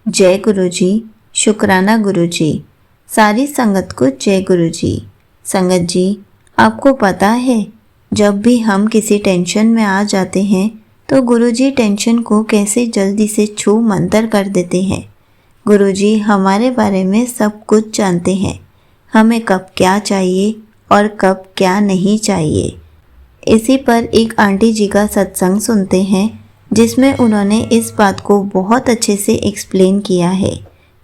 जय गुरु जी। शुक्राना गुरु जी। सारी संगत को जय गुरु जी। संगत जी, आपको पता है, जब भी हम किसी टेंशन में आ जाते हैं तो गुरु जी टेंशन को कैसे जल्दी से छू मंतर कर देते हैं। गुरु जी हमारे बारे में सब कुछ जानते हैं, हमें कब क्या चाहिए और कब क्या नहीं चाहिए। इसी पर एक आंटी जी का सत्संग सुनते हैं जिसमें उन्होंने इस बात को बहुत अच्छे से एक्सप्लेन किया है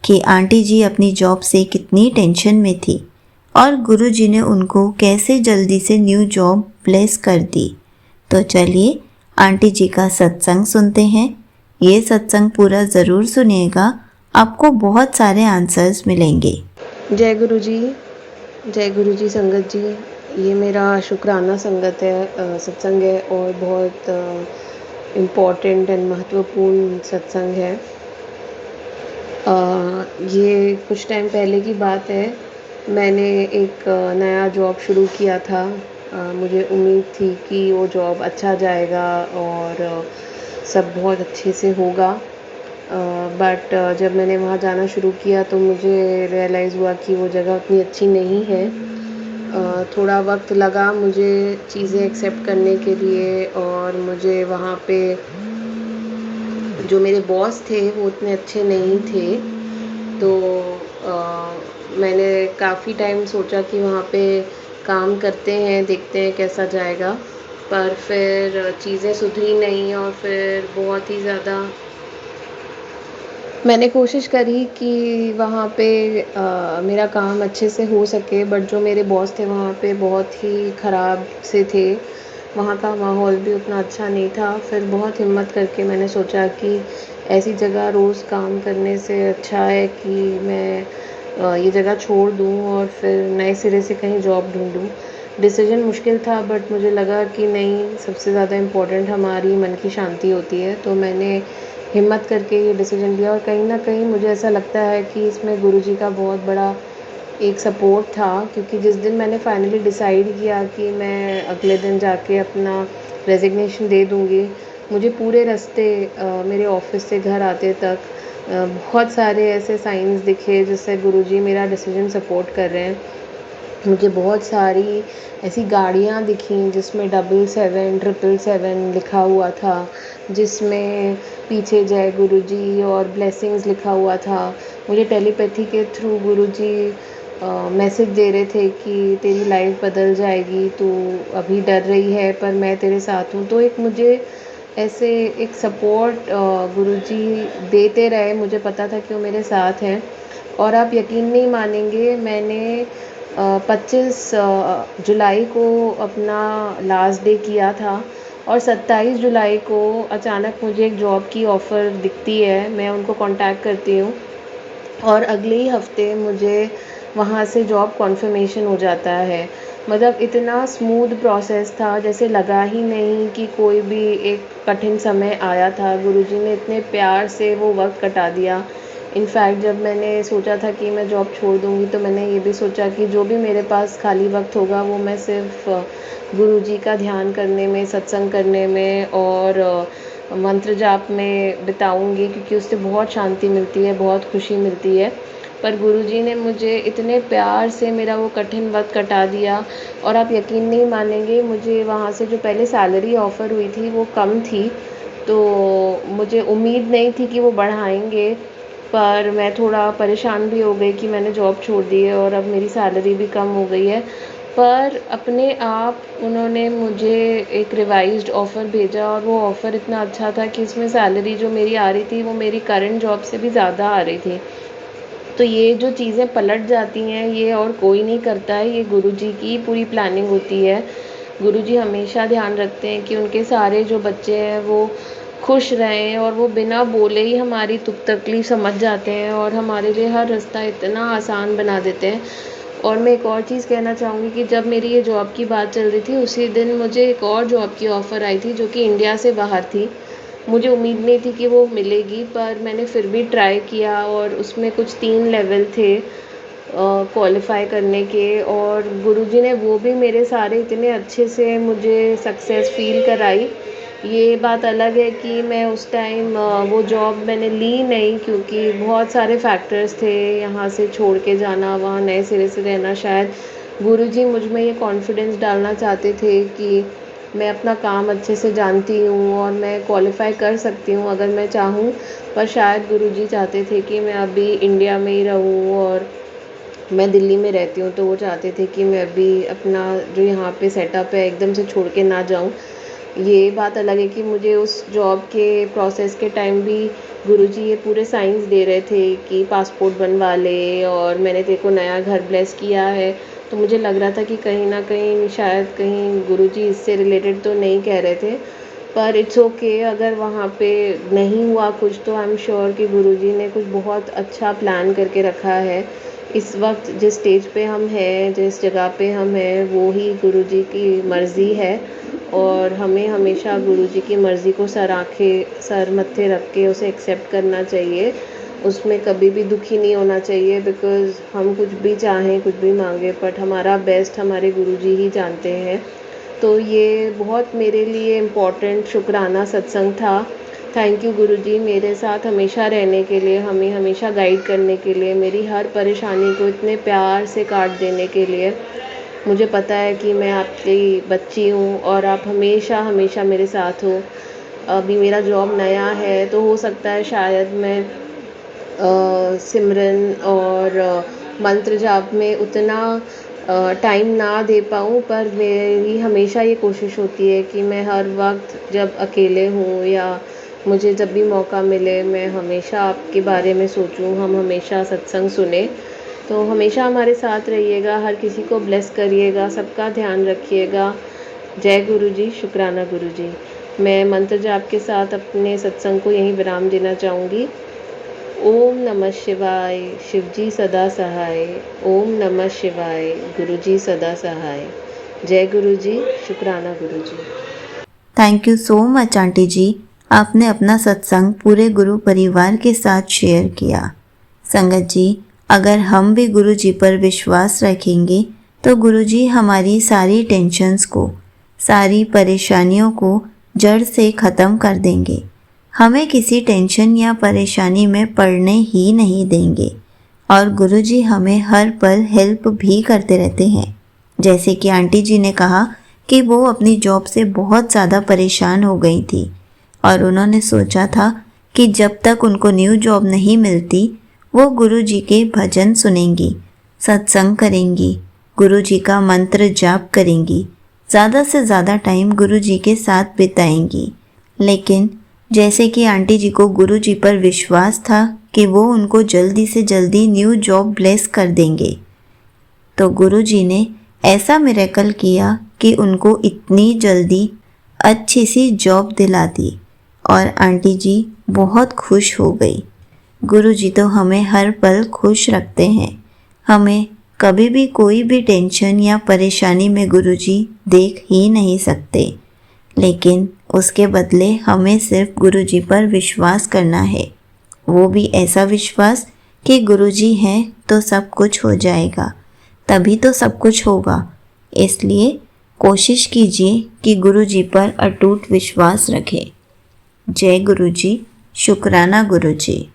कि आंटी जी अपनी जॉब से कितनी टेंशन में थी और गुरु जी ने उनको कैसे जल्दी से न्यू जॉब प्लेस कर दी। तो चलिए आंटी जी का सत्संग सुनते हैं। ये सत्संग पूरा ज़रूर सुनिएगा, आपको बहुत सारे आंसर्स मिलेंगे। जय गुरु जी। जय गुरु जी। संगत जी, ये मेरा शुक्राना संगत है, सत्संग है और बहुत इम्पॉर्टेंट एंड महत्वपूर्ण सत्संग है। ये कुछ टाइम पहले की बात है, मैंने एक नया जॉब शुरू किया था। मुझे उम्मीद थी कि वो जॉब अच्छा जाएगा और सब बहुत अच्छे से होगा। बट जब मैंने वहाँ जाना शुरू किया तो मुझे रियलाइज़ हुआ कि वो जगह उतनी अच्छी नहीं है। थोड़ा वक्त लगा मुझे चीज़ें एक्सेप्ट करने के लिए और मुझे वहाँ पे जो मेरे बॉस थे वो उतने अच्छे नहीं थे। तो मैंने काफ़ी टाइम सोचा कि वहाँ पे काम करते हैं, देखते हैं कैसा जाएगा, पर फिर चीज़ें सुधरी नहीं और फिर बहुत ही ज़्यादा मैंने कोशिश करी कि वहाँ पे मेरा काम अच्छे से हो सके, बट जो मेरे बॉस थे वहाँ पे बहुत ही ख़राब से थे। वहाँ का माहौल भी उतना अच्छा नहीं था। फिर बहुत हिम्मत करके मैंने सोचा कि ऐसी जगह रोज़ काम करने से अच्छा है कि मैं ये जगह छोड़ दूँ और फिर नए सिरे से कहीं जॉब ढूँढूँ। डिसीजन मुश्किल था, बट मुझे लगा कि नहीं, सबसे ज़्यादा इम्पोर्टेंट हमारी मन की शांति होती है। तो मैंने हिम्मत करके ये डिसीजन लिया और कहीं न कहीं मुझे ऐसा लगता है कि इसमें गुरुजी का बहुत बड़ा एक सपोर्ट था, क्योंकि जिस दिन मैंने फाइनली डिसाइड किया कि मैं अगले दिन जाके अपना रेज़िग्नेशन दे दूँगी, मुझे पूरे रास्ते मेरे ऑफ़िस से घर आते तक बहुत सारे ऐसे साइन्स दिखे जिससे गुरुजी मेरा डिसीजन सपोर्ट कर रहे हैं। मुझे बहुत सारी ऐसी गाड़ियाँ दिखीं जिसमें 777, 777 लिखा हुआ था, जिसमें पीछे जय गुरुजी और ब्लेसिंग्स लिखा हुआ था। मुझे टेलीपैथी के थ्रू गुरुजी मैसेज दे रहे थे कि तेरी लाइफ बदल जाएगी, तू अभी डर रही है पर मैं तेरे साथ हूँ। तो एक मुझे ऐसे एक सपोर्ट गुरुजी देते रहे, मुझे पता था कि वो मेरे साथ हैं। और आप यकीन नहीं मानेंगे, मैंने 25 जुलाई को अपना लास्ट डे किया था और 27 जुलाई को अचानक मुझे एक जॉब की ऑफ़र दिखती है। मैं उनको कॉन्टैक्ट करती हूँ और अगले ही हफ्ते मुझे वहाँ से जॉब कॉन्फर्मेशन हो जाता है। मतलब इतना स्मूथ प्रोसेस था, जैसे लगा ही नहीं कि कोई भी एक कठिन समय आया था। गुरुजी ने इतने प्यार से वो वक्त कटा दिया। इनफैक्ट जब मैंने सोचा था कि मैं जॉब छोड़ दूँगी तो मैंने ये भी सोचा कि जो भी मेरे पास खाली वक्त होगा वो मैं सिर्फ़ गुरुजी का ध्यान करने में, सत्संग करने में और मंत्र जाप में बिताऊँगी, क्योंकि उससे बहुत शांति मिलती है, बहुत खुशी मिलती है। पर गुरुजी ने मुझे इतने प्यार से मेरा वो कठिन वक्त कटा दिया और आप यकीन नहीं मानेंगे, मुझे वहाँ से जो पहले सैलरी ऑफ़र हुई थी वो कम थी, तो मुझे उम्मीद नहीं थी कि वो बढ़ाएँगे। पर मैं थोड़ा परेशान भी हो गई कि मैंने जॉब छोड़ दी है और अब मेरी सैलरी भी कम हो गई है। पर अपने आप उन्होंने मुझे एक रिवाइज़्ड ऑफ़र भेजा और वो ऑफ़र इतना अच्छा था कि इसमें सैलरी जो मेरी आ रही थी वो मेरी करंट जॉब से भी ज़्यादा आ रही थी। तो ये जो चीज़ें पलट जाती हैं, ये और कोई नहीं करता है, ये गुरुजी की पूरी प्लानिंग होती है। गुरुजी हमेशा ध्यान रखते हैं कि उनके सारे जो बच्चे हैं वो खुश रहें और वो बिना बोले ही हमारी दुख तकलीफ़ समझ जाते हैं और हमारे लिए हर रास्ता इतना आसान बना देते हैं। और मैं एक और चीज़ कहना चाहूँगी कि जब मेरी ये जॉब की बात चल रही थी, उसी दिन मुझे एक और जॉब की ऑफ़र आई थी जो कि इंडिया से बाहर थी। मुझे उम्मीद नहीं थी कि वो मिलेगी, पर मैंने फिर भी ट्राई किया और उसमें कुछ 3 लेवल थे क्वालिफ़ाई करने के, और गुरुजी ने वो भी मेरे सारे इतने अच्छे से मुझे सक्सेस फ़ील कराई। ये बात अलग है कि मैं उस टाइम वो जॉब मैंने ली नहीं, क्योंकि बहुत सारे फैक्टर्स थे। यहाँ से छोड़ के जाना, वहाँ नए सिरे से रहना, शायद गुरुजी मुझ में ये कॉन्फिडेंस डालना चाहते थे कि मैं अपना काम अच्छे से जानती हूँ और मैं क्वालिफ़ाई कर सकती हूँ अगर मैं चाहूँ। पर शायद गुरुजी चाहते थे कि मैं अभी इंडिया में ही रहूँ, और मैं दिल्ली में रहती हूँ, तो वो चाहते थे कि मैं अभी अपना जो यहाँ पे सेटअप है एकदम से छोड़ के ना जाऊँ। ये बात अलग है कि मुझे उस जॉब के प्रोसेस के टाइम भी गुरुजी ये पूरे साइंस दे रहे थे कि पासपोर्ट बनवा ले, और मैंने तेरे को नया घर ब्लेस किया है। तो मुझे लग रहा था कि कहीं ना कहीं शायद कहीं गुरुजी इससे रिलेटेड तो नहीं कह रहे थे। पर इट्स ओके, अगर वहाँ पे नहीं हुआ कुछ तो आई एम श्योर कि गुरुजी ने कुछ बहुत अच्छा प्लान करके रखा है। इस वक्त जिस स्टेज पे हम हैं, जिस जगह पे हम हैं, वो ही गुरुजी की मर्ज़ी है, और हमें हमेशा गुरुजी की मर्ज़ी को सर मत्थे रख के उसे एक्सेप्ट करना चाहिए। उसमें कभी भी दुखी नहीं होना चाहिए, बिकॉज़ हम कुछ भी चाहें, कुछ भी मांगे, बट हमारा बेस्ट हमारे गुरुजी ही जानते हैं। तो ये बहुत मेरे लिए इम्पोर्टेंट शुक्राना सत्संग था। थैंक यू गुरुजी, मेरे साथ हमेशा रहने के लिए, हमें हमेशा गाइड करने के लिए, मेरी हर परेशानी को इतने प्यार से काट देने के लिए। मुझे पता है कि मैं आपकी बच्ची हूँ और आप हमेशा हमेशा मेरे साथ हो। अभी मेरा जॉब नया है, तो हो सकता है शायद मैं सिमरन और मंत्र जाप में उतना टाइम ना दे पाऊँ, पर मेरी हमेशा ये कोशिश होती है कि मैं हर वक्त जब अकेले हूँ या मुझे जब भी मौका मिले, मैं हमेशा आपके बारे में सोचूं, हम हमेशा सत्संग सुने। तो हमेशा हमारे साथ रहिएगा, हर किसी को ब्लेस करिएगा, सबका ध्यान रखिएगा। जय गुरु जी, शुक्राना गुरु जी। मैं मंत्र जाप के साथ अपने सत्संग को यहीं विराम देना चाहूँगी। ओम नमः शिवाय, शिवजी सदा सहाय। ओम नमः शिवाय, गुरुजी सदा सहाय। जय गुरु जी, शुक्राना Guru ji. Thank you so much aunty ji, आपने अपना सत्संग पूरे गुरु परिवार के साथ शेयर किया। संगत जी, अगर हम भी गुरु जी पर विश्वास रखेंगे तो गुरु जी हमारी सारी टेंशन्स को, सारी परेशानियों को जड़ से ख़त्म कर देंगे। हमें किसी टेंशन या परेशानी में पड़ने ही नहीं देंगे, और गुरु जी हमें हर पल हेल्प भी करते रहते हैं। जैसे कि आंटी जी ने कहा कि वो अपनी जॉब से बहुत ज़्यादा परेशान हो गई थी और उन्होंने सोचा था कि जब तक उनको न्यू जॉब नहीं मिलती वो गुरु जी के भजन सुनेंगी, सत्संग करेंगी, गुरु जी का मंत्र जाप करेंगी, ज़्यादा से ज़्यादा टाइम गुरु जी के साथ बिताएंगी। लेकिन जैसे कि आंटी जी को गुरु जी पर विश्वास था कि वो उनको जल्दी से जल्दी न्यू जॉब ब्लेस कर देंगे, तो गुरु जी ने ऐसा मिरेकल किया कि उनको इतनी जल्दी अच्छी सी जॉब दिला दी और आंटी जी बहुत खुश हो गई। गुरु जी तो हमें हर पल खुश रखते हैं। हमें कभी भी कोई भी टेंशन या परेशानी में गुरु जी देख ही नहीं सकते, लेकिन उसके बदले हमें सिर्फ गुरु जी पर विश्वास करना है। वो भी ऐसा विश्वास कि गुरु जी हैं तो सब कुछ हो जाएगा, तभी तो सब कुछ होगा। इसलिए कोशिश कीजिए कि गुरु जी पर अटूट विश्वास रखें। जय गुरु जी, शुक्राना गुरु जी।